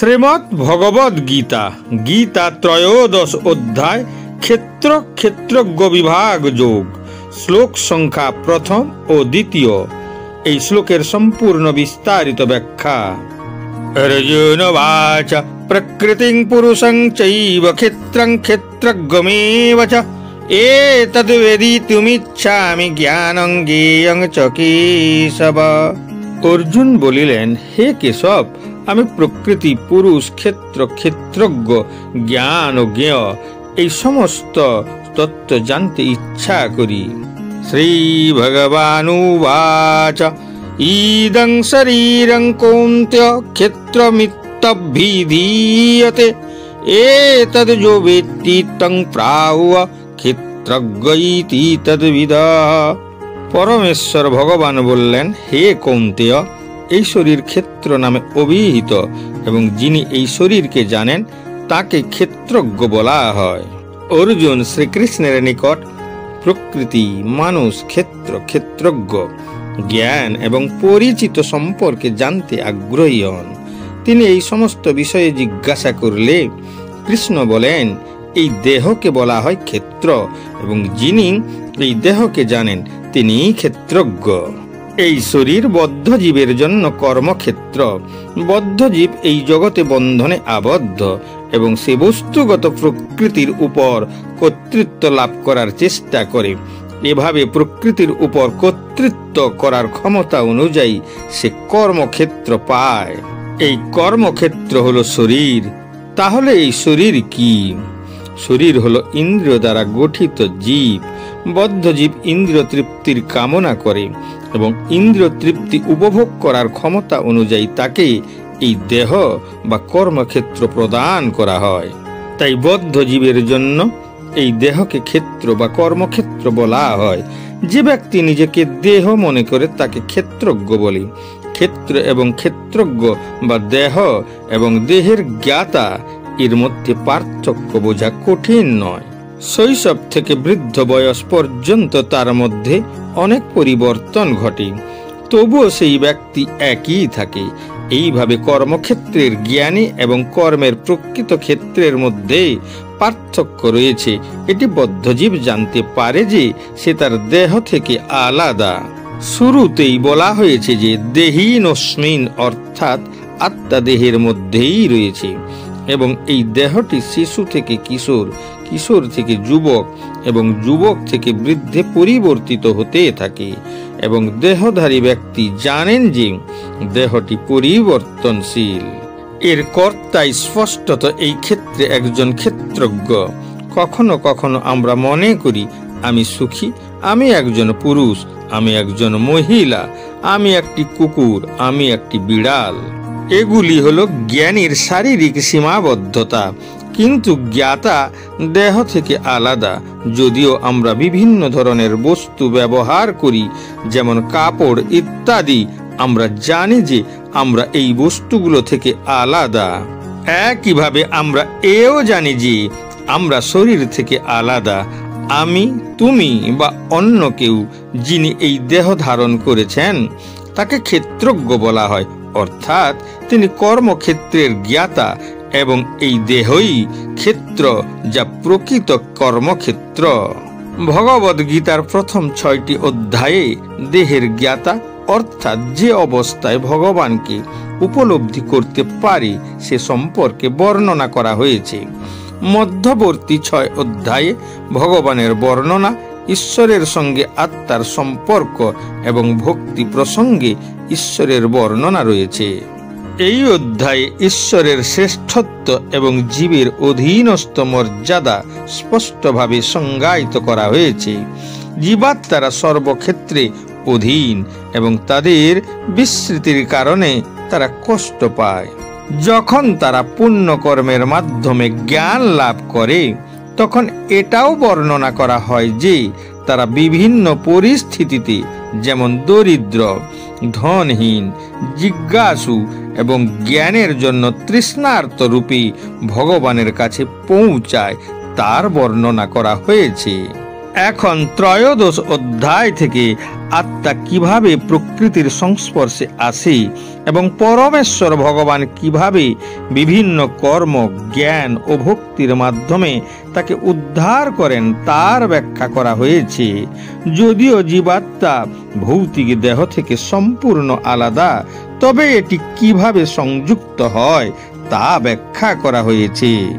শ্রীমদ্ ভগবদ গীতা, গীতা ত্রয়োদশ অধ্যায়, ক্ষেত্র ক্ষেত্রজ্ঞ বিভাগ যোগ, শ্লোক সংখ্যা প্রথম ও দ্বিতীয়। এই শ্লোকের সম্পূর্ণ বিস্তারিত ব্যাখ্যা। অর্জুন বাচ প্রকৃতিং পুরুষং চৈব ক্ষেত্রং ক্ষেত্রজ্ঞমেব চ এতদ্ বেদিতুমিচ্ছামি জ্ঞানং জ্ঞেয়ং চ কেশব। অর্জুন বলিলেন, হে কেশব, আমি প্রকৃতি, পুরুষ, ক্ষেত্র, ক্ষেত্রজ্ঞ, জ্ঞান ও জ্ঞেয় এই সমস্ত তত্ত্ব জানতে ইচ্ছা করি। শ্রী ভগবানুবাচ ইদং শরীরং কৌন্তেয় ক্ষেত্রমিত্যভিধীয়তে এতদ্ যো বেত্তি তং প্রাহুঃ ক্ষেত্রজ্ঞ ইতি তদ্বিদঃ। পরমেশ্বর ভগবান বললেন, হে কৌন্তেয়, এই শরীর ক্ষেত্র নামে অভিহিত এবং যিনি এই শরীরকে জানেন তাকে ক্ষেত্রজ্ঞ বলা হয়। অর্জুন শ্রীকৃষ্ণের নিকট প্রকৃতি, মানুষ, ক্ষেত্র, ক্ষেত্রজ্ঞ, জ্ঞান এবং পরিচিত সম্পর্কে জানতে আগ্রহী হন। তিনি এই সমস্ত বিষয়ে জিজ্ঞাসা করলে কৃষ্ণ বলেন, এই দেহকে বলা হয় ক্ষেত্র এবং যিনি এই দেহকে জানেন তিনি ক্ষেত্রজ্ঞ। এই শরীর বদ্ধ জীবের জন্য কর্মক্ষেত্র। বদ্ধ জীব এই জগতে বন্ধনে আবদ্ধ এবং সে বস্তুগত প্রকৃতির উপর কর্তৃত্ব লাভ করার চেষ্টা করে। এভাবে প্রকৃতির উপর কর্তৃত্ব করার ক্ষমতা অনুযায়ী সে কর্মক্ষেত্র পায়। এই কর্মক্ষেত্র হলো শরীর। তাহলে এই শরীর কি? শরীর হলো ইন্দ্রিয় দ্বারা গঠিত জীব। বদ্ধ জীব ইন্দ্রিয় তৃপ্তির কামনা করে এবং ইন্দ্রিয় তৃপ্তি উপভোগ করার ক্ষমতা অনুযায়ী তাকে এই দেহ বা কর্মক্ষেত্র প্রদান করা হয়। তাই বদ্ধ জীবের জন্য এই দেহকে ক্ষেত্র বা কর্মক্ষেত্র বলা হয়। যে ব্যক্তি নিজেকে দেহ মনে করে তাকে ক্ষেত্রজ্ঞ বলি। ক্ষেত্র এবং ক্ষেত্রজ্ঞ বা দেহ এবং দেহের জ্ঞাতা, এর মধ্যে পার্থক্য বোঝা কঠিন নয়। শৈশব থেকে বৃদ্ধ বয়স পর্যন্ত তার মধ্যে অনেক পরিবর্তন ঘটে, তবুও সেই ব্যক্তি একই থাকে। এইভাবে কর্মক্ষেত্রের জ্ঞানী এবং কর্মের প্রকৃত ক্ষেত্রের মধ্যে পার্থক্য রয়েছে। এটি বদ্ধজীব জানতে পারে যে সে তার দেহ থেকে আলাদা। শুরুতেই বলা হয়েছে যে দেহিনস্মিন, অর্থাৎ আত্মা দেহের মধ্যেই রয়েছে এবং এই দেহটি শিশু থেকে কিশোর, কিশোর থেকে যুবক এবং যুবক থেকে বৃদ্ধে পরিবর্তিত হতে থাকে এবং দেহধারী ব্যক্তি জানেন যে দেহটি পরিবর্তনশীল। এর কর্তা স্পষ্টত এই ক্ষেত্রে একজন ক্ষেত্রজ্ঞ। কখনো কখনো আমরা মনে করি আমি সুখী, আমি একজন পুরুষ, আমি একজন মহিলা, আমি একটি কুকুর, আমি একটি বিড়াল। এগুলি হলো জ্ঞানীর শারীরিক সীমাবদ্ধতা, কিন্তু জ্ঞাতা দেহ থেকে আলাদা। যদিও আমরা বিভিন্ন ধরনের বস্তু ব্যবহার করি, যেমন কাপড় ইত্যাদি, আমরা জানি যে আমরা এই বস্তুগুলো থেকে আলাদা। একইভাবে আমরা এও জানি যে আমরা শরীর থেকে আলাদা। আমি, তুমি বা অন্য কেউ যিনি এই দেহ ধারণ করেছেন তাকে ক্ষেত্রজ্ঞ বলা হয়, অর্থাৎ তিনি কর্মক্ষেত্রের জ্ঞাতা এবং এই দেহই ক্ষেত্র, যা প্রকৃত কর্মক্ষেত্র। ভগবদ গীতার প্রথম 6টি অধ্যায়ে দেহের জ্ঞাতা, অর্থাৎ যে অবস্থায় ভগবানকে উপলব্ধি করতে পারে সে সম্পর্কে বর্ণনা করা হয়েছে। মধ্যবর্তী 6 অধ্যায়ে ভগবানের বর্ণনা, ঈশ্বরের সঙ্গে আত্মার সম্পর্ক এবং ভক্তি প্রসঙ্গে ঈশ্বরের বর্ণনা রয়েছে। এই অধ্যায়ে ঈশ্বরের শ্রেষ্ঠত্ব এবং জীবের অধীনস্থ মর্যাদা স্পষ্টভাবে সংজ্ঞায়িত করা হয়েছে। জীবাত্মারা সর্বক্ষেত্রে অধীন এবং তাদের বিস্মৃতির কারণে তারা কষ্ট পায়। যখন তারা পুণ্যকর্মের মাধ্যমে জ্ঞান লাভ করে তখন এটাও বর্ণনা করা হয় যে তারা বিভিন্ন পরিস্থিতিতে, যেমন দরিদ্র, ধনহীন, জিজ্ঞাসু এবং জ্ঞানের জন্য তৃষ্ণার্ত রূপী ভগবানের কাছে পৌঁছায়, তার বর্ণনা করা হয়েছে। এখন ত্রয়োদশ অধ্যায় থেকে আত্মা কিভাবে প্রকৃতির সংস্পর্শে আসে এবং পরমেশ্বর ভগবান কিভাবে বিভিন্ন কর্ম, জ্ঞান ও ভক্তির মাধ্যমে তাকে উদ্ধার করেন তার ব্যাখ্যা করা হয়েছে। যদিও জীবাত্মা ভৌতিক দেহ থেকে সম্পূর্ণ আলাদা, তবে এটি কিভাবে সংযুক্ত হয় তা ব্যাখ্যা করা হয়েছে।